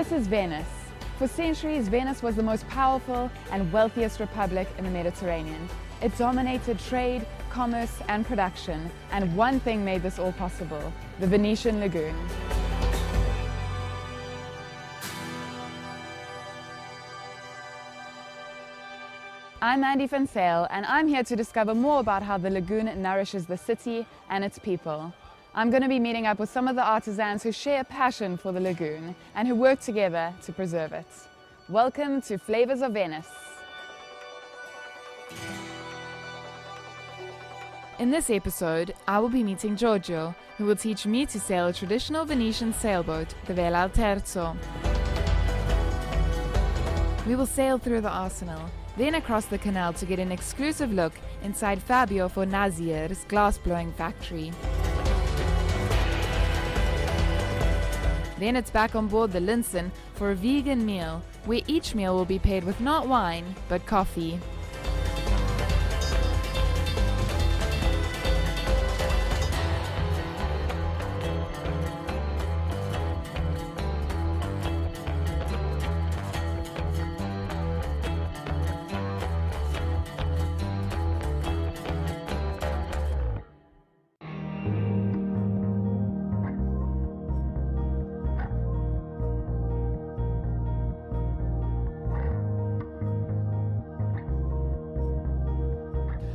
This is Venice. For centuries, Venice was the most powerful and wealthiest republic in the Mediterranean. It dominated trade, commerce, and production, and one thing made this all possible: the Venetian lagoon. I'm Andy van Sale, and I'm here to discover more about how the lagoon nourishes the city and its people. I'm going to be meeting up with some of the artisans who share a passion for the lagoon and who work together to preserve it. Welcome to Flavours of Venice. In this episode, I will be meeting Giorgio, who will teach me to sail a traditional Venetian sailboat, the Vela al Terzo. We will sail through the Arsenale, then across the canal to get an exclusive look inside Fabio Fornazier's glassblowing factory. Then it's back on board the Linson for a vegan meal, where each meal will be paired with not wine, but coffee.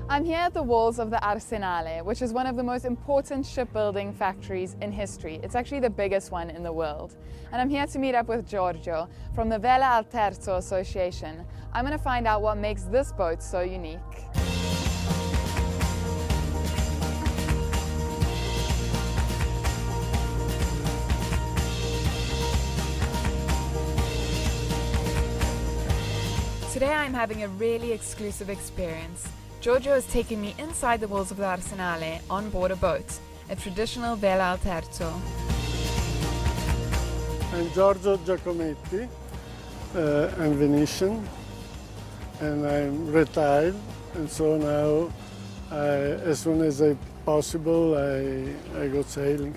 I'm here at the walls of the Arsenale, which is one of the most important shipbuilding factories in history. It's actually the biggest one in the world. And I'm here to meet up with Giorgio from the Vela al Terzo Association. I'm going to find out what makes this boat so unique. Today I'm having a really exclusive experience. Giorgio has taken me inside the walls of the Arsenale on board a boat, a traditional Vela al Terzo. I'm Giorgio Giacometti. I'm Venetian and I'm retired, and so now as soon as possible I go sailing.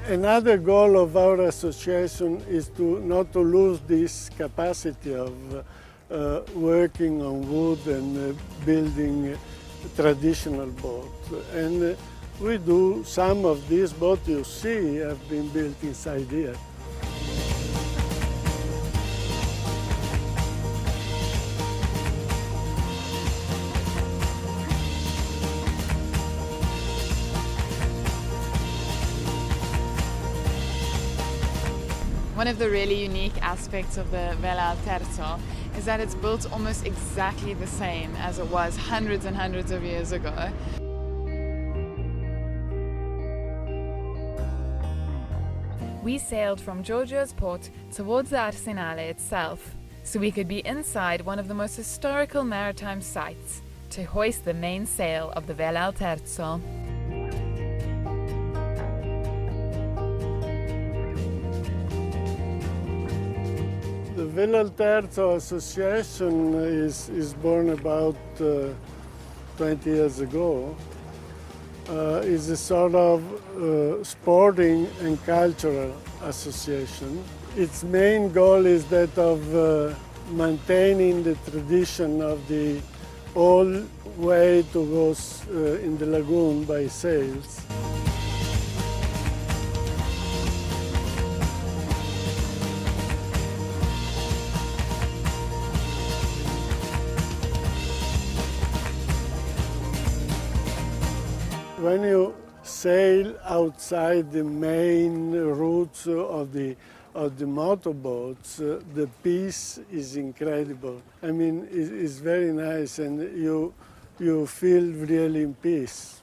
Another goal of our association is not to lose this capacity of working on wood and building traditional boats. And we do some of these boats you see have been built inside here. One of the really unique aspects of the Vela al Terzo is that it's built almost exactly the same as it was hundreds and hundreds of years ago. We sailed from Giorgio's port towards the Arsenale itself, so we could be inside one of the most historical maritime sites to hoist the main sail of the Vela al Terzo. The Vela al Terzo Association is born about 20 years ago. It's a sort of sporting and cultural association. Its main goal is that of maintaining the tradition of the old way to go in the lagoon by sails. When you sail outside the main routes of the motorboats, the peace is incredible. I mean, it's very nice, and you feel really in peace.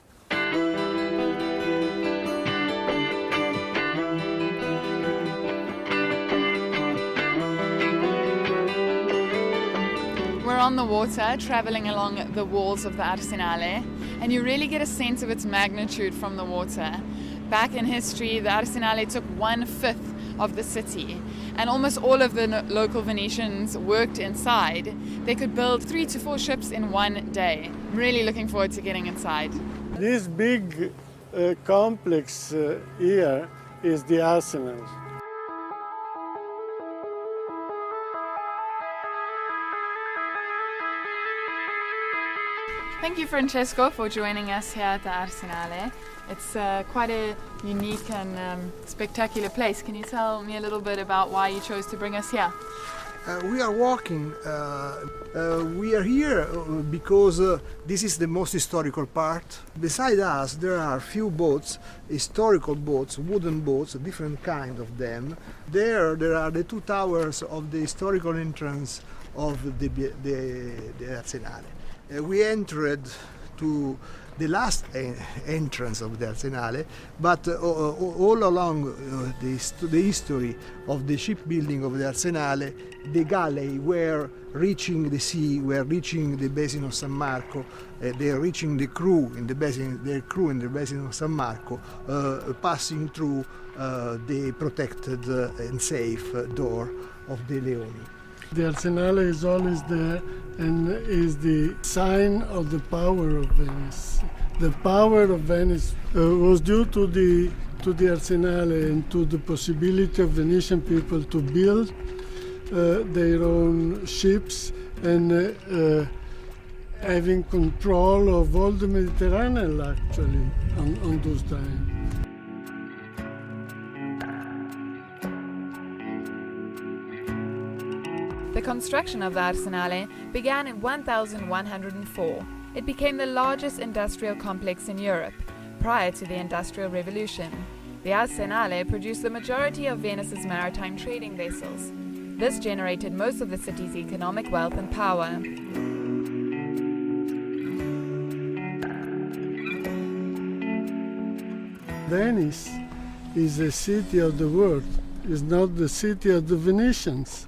We're on the water, traveling along the walls of the Arsenale, and you really get a sense of its magnitude from the water. Back in history, the Arsenale took 1/5 of the city, and almost all of the local Venetians worked inside. They could build 3 to 4 ships in one day. I'm really looking forward to getting inside. This big complex here is the Arsenal. Thank you, Francesco, for joining us here at the Arsenale. It's quite a unique and spectacular place. Can you tell me a little bit about why you chose to bring us here? We are walking. We are here because this is the most historical part. Beside us, there are few boats, historical boats, wooden boats, different kind of them. There are the two towers of the historical entrance of the Arsenale. We entered to the last entrance of the Arsenale, but all along the history of the shipbuilding of the Arsenale, the galley were reaching the sea, were reaching the basin of San Marco, they're reaching the crew in the basin, their crew in the basin of San Marco, passing through the protected and safe door of the Leoni. The Arsenale is always there and is the sign of the power of Venice. The power of Venice was due to the Arsenale and to the possibility of Venetian people to build their own ships and having control of all the Mediterranean actually on those times. The construction of the Arsenale began in 1104. It became the largest industrial complex in Europe prior to the Industrial Revolution. The Arsenale produced the majority of Venice's maritime trading vessels. This generated most of the city's economic wealth and power. Venice is a city of the world. It's not the city of the Venetians.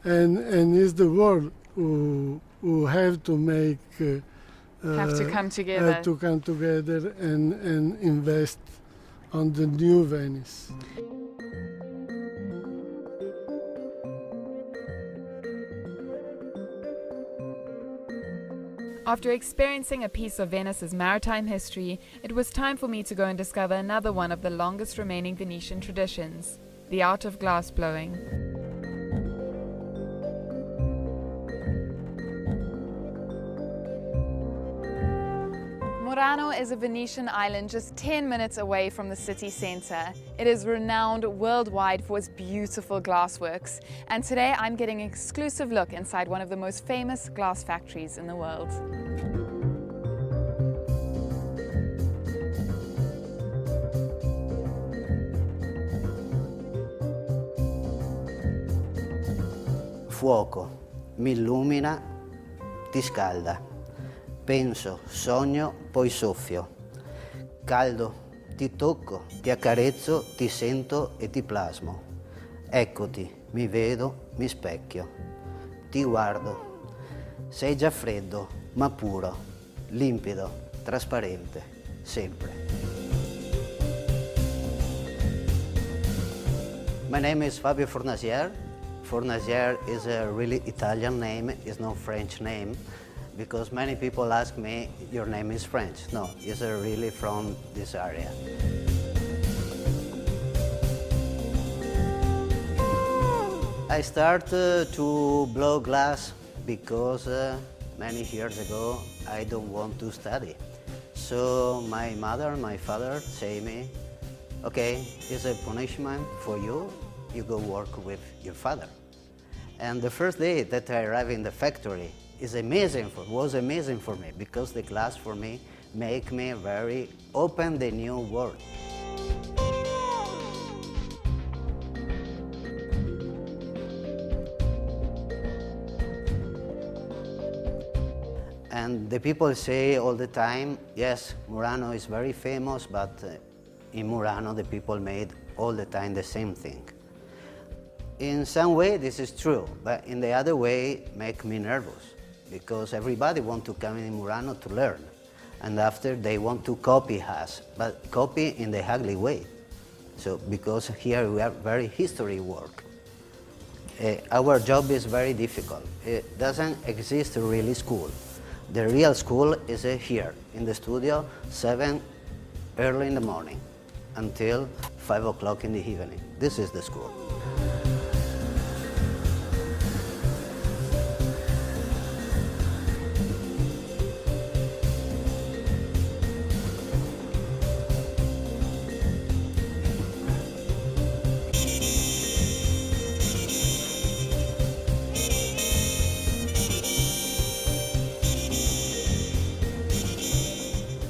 And it's the world who have to make Have to come together. And invest on the new Venice. After experiencing a piece of Venice's maritime history, it was time for me to go and discover another one of the longest remaining Venetian traditions, the art of glass blowing. Murano is a Venetian island just 10 minutes away from the city center. It is renowned worldwide for its beautiful glassworks, and today I'm getting an exclusive look inside one of the most famous glass factories in the world. Fuoco, mi illumina, ti scalda. Penso, sogno, poi soffio. Caldo, ti tocco, ti accarezzo, ti sento e ti plasmo. Eccoti, mi vedo, mi specchio. Ti guardo. Sei già freddo, ma puro, limpido, trasparente, sempre. My name is Fabio Fornasier. Fornasier is a really Italian name, it's no French name. Because many people ask me, your name is French. No, it's really from this area. I started to blow glass because many years ago I don't want to study. So my mother and my father say me, okay, it's a punishment for you, you go work with your father. And the first day that I arrived in the factory, was amazing for me because the glass for me make me very open the new world. And the people say all the time, yes, Murano is very famous, but in Murano the people made all the time the same thing. In some way this is true, but in the other way make me nervous. Because everybody wants to come in Murano to learn, and after they want to copy us, but copy in the ugly way. So because here we have very history work. Our job is very difficult. It doesn't exist really school, The real school is here in the studio, 7 early in the morning until 5 o'clock in the evening. This is the school.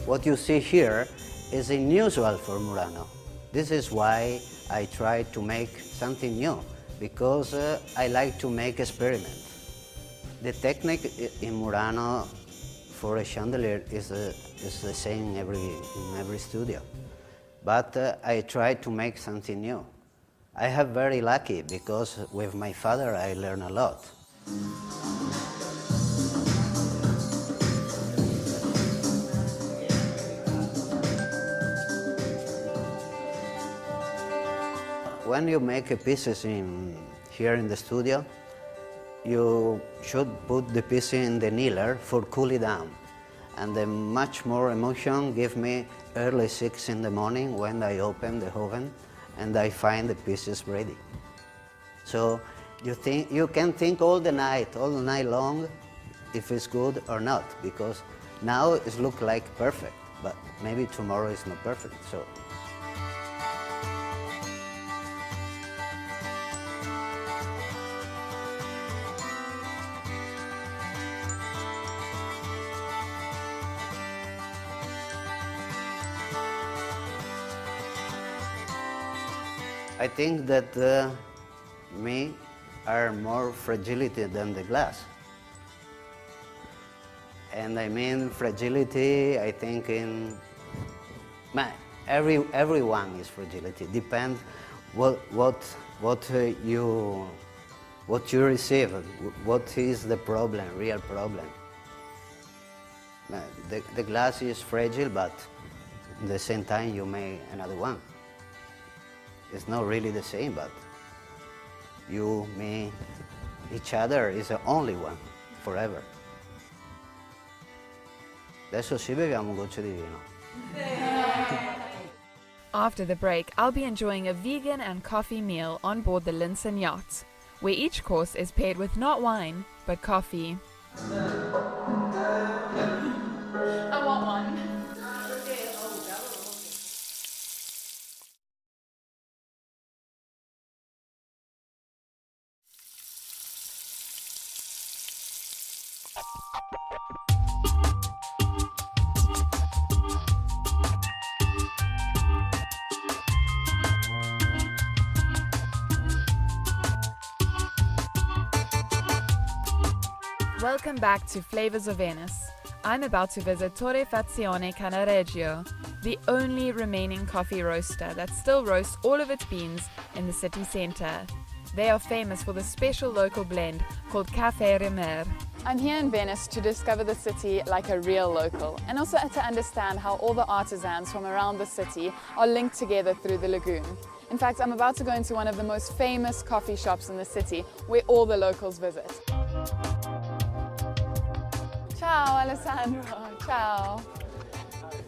What you see here is unusual for Murano. This is why I try to make something new, because I like to make experiments. The technique in Murano for a chandelier is the same in every studio. But I try to make something new. I have very lucky because with my father I learn a lot. When you make pieces here in the studio, you should put the piece in the kneeler for cool it down. And the much more emotion give me early 6 in the morning when I open the oven and I find the pieces ready. So you can think all night long if it's good or not, because now it looks like perfect, but maybe tomorrow it's not perfect. So. I think that me are more fragility than the glass. And I mean fragility, I think everyone is fragility. Depends what you receive, what is the problem, real problem. The glass is fragile, but at the same time you make another one. It's not really the same, but you, me, each other is the only one, forever. Adesso sì, beviamo un goccio di vino. After the break, I'll be enjoying a vegan and coffee meal on board the Linson yacht, where each course is paired with not wine, but coffee. I want one. Welcome back to Flavours of Venice. I'm about to visit Torrefazione Cannaregio, the only remaining coffee roaster that still roasts all of its beans in the city centre. They are famous for the special local blend called Café Remer. I'm here in Venice to discover the city like a real local, and also to understand how all the artisans from around the city are linked together through the lagoon. In fact, I'm about to go into one of the most famous coffee shops in the city where all the locals visit. Ciao Alessandro, ciao.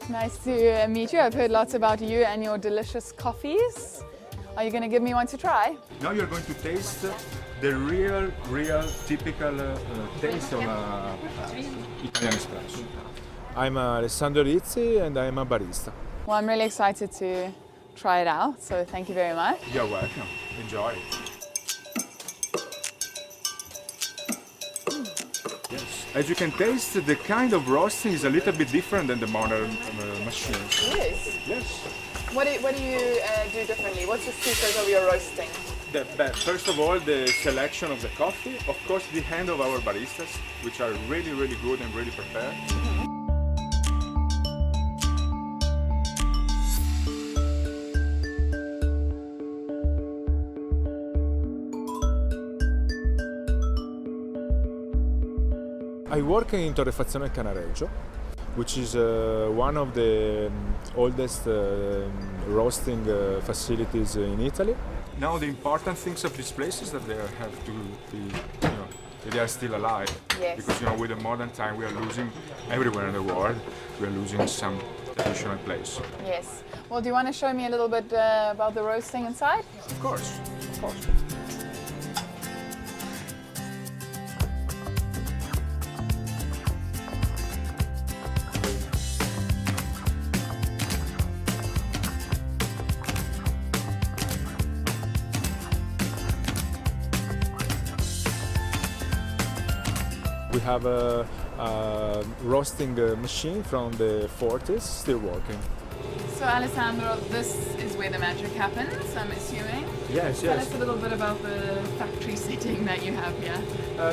Nice to meet you. I've heard lots about you and your delicious coffees. Are you going to give me one to try? Now you're going to taste the real typical taste of Italian espresso. I'm Alessandro Rizzi and I'm a barista. Well, I'm really excited to try it out, so thank you very much. You're welcome. Enjoy. Yes. As you can taste, the kind of roasting is a little bit different than the modern machines. Yes. Yes. What do you do differently? What's the secret of your roasting? First of all, the selection of the coffee. Of course, the hand of our baristas, which are really good and really prepared. I work in Torrefazione Cannaregio, which is one of the oldest roasting facilities in Italy. Now the important things of this place is that they have to be, they are still alive. Yes. Because with the modern time we are losing everywhere in the world. We are losing some traditional place. Yes. Well, do you want to show me a little bit about the roasting inside? Of course, of course. We have a roasting machine from the 40s, still working. So Alessandro, this is where the magic happens, I'm assuming. Yes, Tell yes. us a little bit about the factory setting that you have here.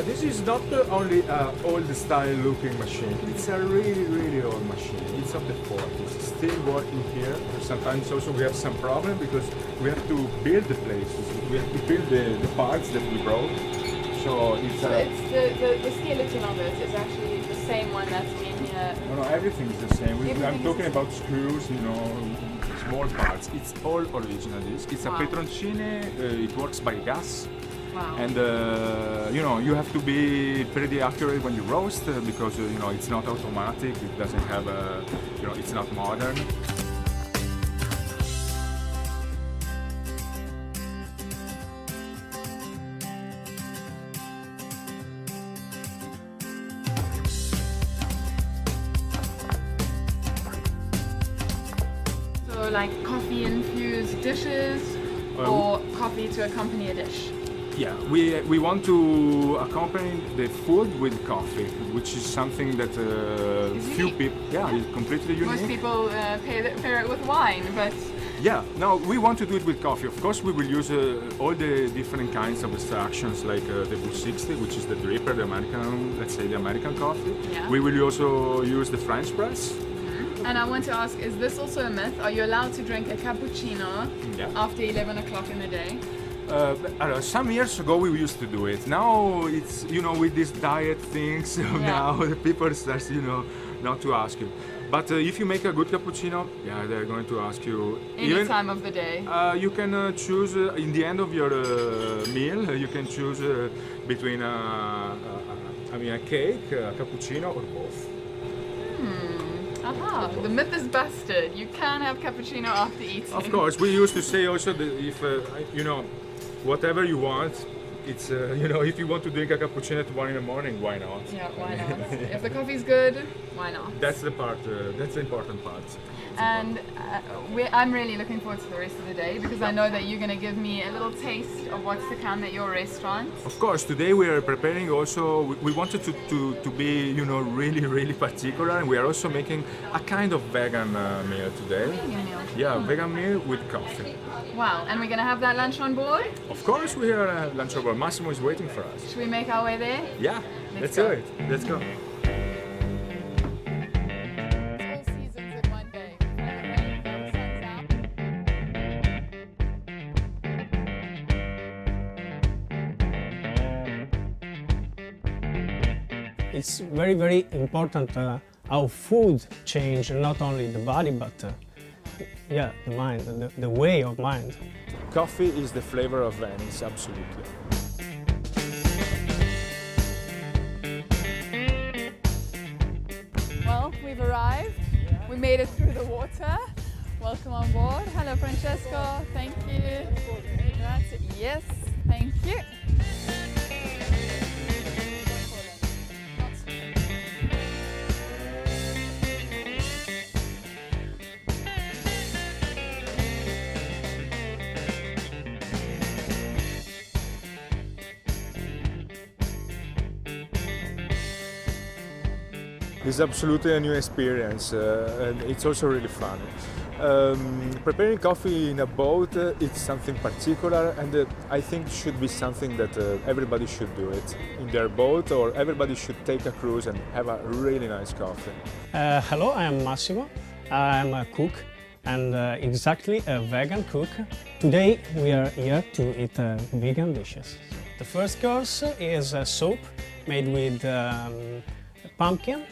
This is not only an old-style looking machine. It's a really, really old machine. It's of the 40s. It's still working here. Sometimes also we have some problem because we have to build the places. We have to build the parts that we brought. So it's the skeleton of it is actually the same one that's in here. no, everything is the same. Everything I'm is talking the about screws, small parts. It's all original. It's a Wow. petroncine. It works by gas. Wow. And you have to be pretty accurate when you roast because it's not automatic. It doesn't have it's not modern. So like coffee infused dishes or coffee to accompany a dish. Yeah, we want to accompany the food with coffee, which is something that few unique. people. Yeah, it's completely unique. Most people pair it with wine, but Yeah, no, we want to do it with coffee. Of course, we will use all the different kinds of extractions, like the Blue 60, which is the dripper, the American, let's say the American coffee. Yeah. We will also use the French press. And I want to ask, is this also a myth? Are you allowed to drink a cappuccino Yeah. after 11 o'clock in the day? Some years ago we used to do it. Now it's with these diet things. Now the people start not to ask you. But if you make a good cappuccino, yeah, they're going to ask you. Any time of the day. You can choose in the end of your meal. You can choose between a cake, a cappuccino, or both. Aha, the myth is busted. You can have cappuccino after eating. Of course, we used to say also that if whatever you want, it's if you want to drink a cappuccino at 1 in the morning, why not? Yeah, why not? If the coffee's good, why not? That's the part. That's the important part. And I'm really looking forward to the rest of the day because I know that you're going to give me a little taste of what's to come at your restaurant. Of course, today we are preparing also, we wanted to be, really, really particular, and we are also making a kind of vegan meal today. Vegan meal. Yeah, vegan meal with coffee. Wow, and we're going to have that lunch on board? Of course, we are at lunch hour. Massimo is waiting for us. Should we make our way there? Yeah, let's go. do it. Let's go. All seasons in one day. Rain, the sun's out. It's very, very important how food change not only the body, but the mind, the way of mind. Coffee is the flavor of Venice, absolutely. Well, we've arrived. We made it through the water. Welcome on board. Hello, Francesco. Thank you. Grazie. Yes, thank you. It's absolutely a new experience, and it's also really fun. Preparing coffee in a boat, it's something particular, and I think it should be something that everybody should do it in their boat, or everybody should take a cruise and have a really nice coffee. Hello, I am Massimo. I'm a cook and exactly a vegan cook. Today we are here to eat vegan dishes. The first course is a soup made with pumpkin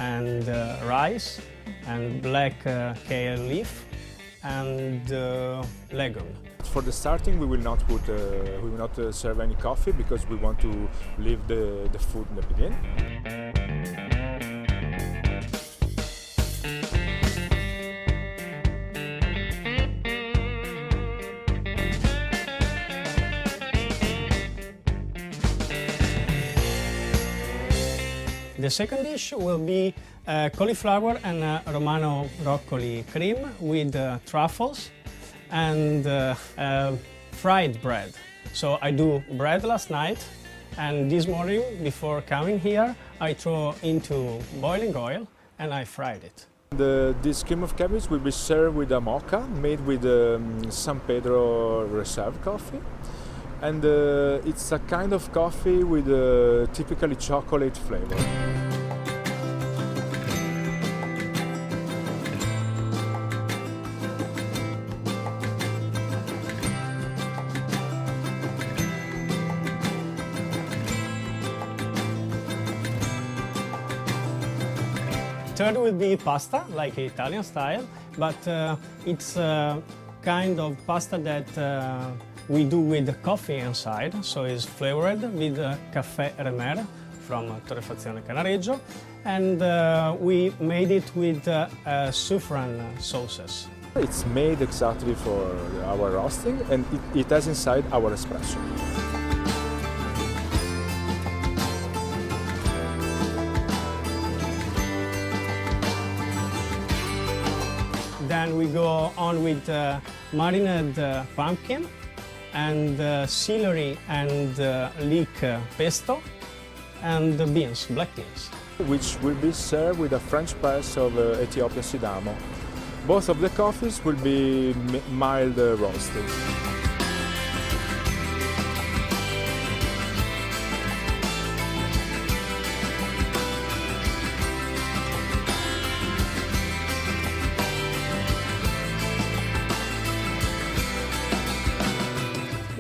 and rice and black kale leaf and legume. for the starting, we will not serve any coffee because we want to leave the food in the beginning. The second dish will be cauliflower and Romano broccoli cream with truffles and fried bread. So I do bread last night, and this morning before coming here I throw into boiling oil and I fried it. This cream of cabbage will be served with a mocha made with San Pedro Reserve coffee. And it's a kind of coffee with typically chocolate flavor. Third will be pasta, like Italian style, but it's a kind of pasta that we do with coffee inside, so it's flavored with Caffè Remer from Torrefazione Canareggio, and we made it with saffron sauces. It's made exactly for our roasting, and it has inside our espresso. Then we go on with marinated pumpkin and celery and leek pesto and beans, black beans. Which will be served with a French press of Ethiopian Sidamo. Both of the coffees will be mild roasted.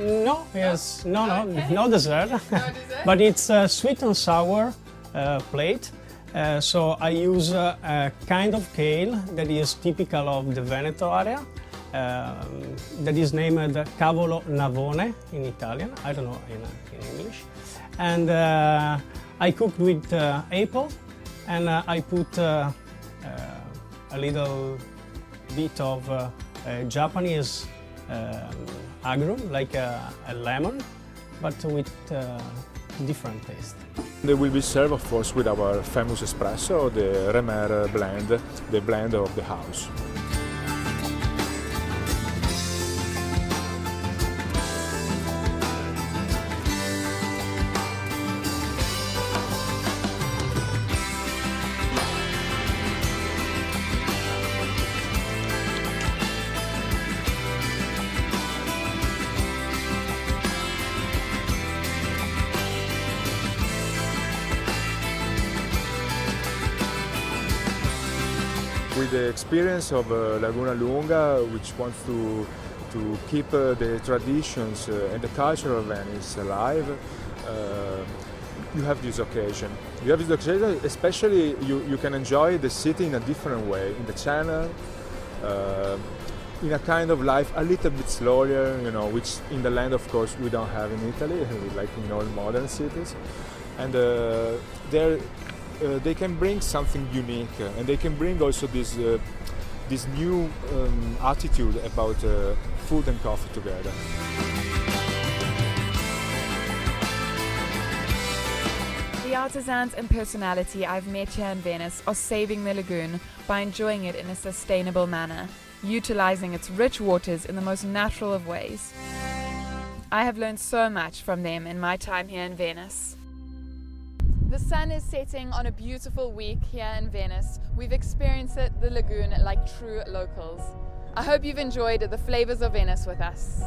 No, yes, no dessert. But it's a sweet and sour plate. So I use a kind of kale that is typical of the Veneto area, that is named cavolo navone in Italian, I don't know in English. And I cooked with apple, and I put a little bit of Japanese agrum, like a lemon, but with different taste. They will be served, of course, with our famous espresso, the Remer blend, the blend of the house. With the experience of Lagunalonga, which wants to keep the traditions and the culture of Venice alive, you have this occasion. You have this occasion, especially you can enjoy the city in a different way, in the channel, in a kind of life a little bit slower, which in the land, of course, we don't have in Italy, like in all modern cities. And they can bring something unique, and they can bring also this new attitude about food and coffee together. The artisans and personality I've met here in Venice are saving the lagoon by enjoying it in a sustainable manner, utilizing its rich waters in the most natural of ways. I have learned so much from them in my time here in Venice. The sun is setting on a beautiful week here in Venice. We've experienced the lagoon like true locals. I hope you've enjoyed the Flavours of Venice with us.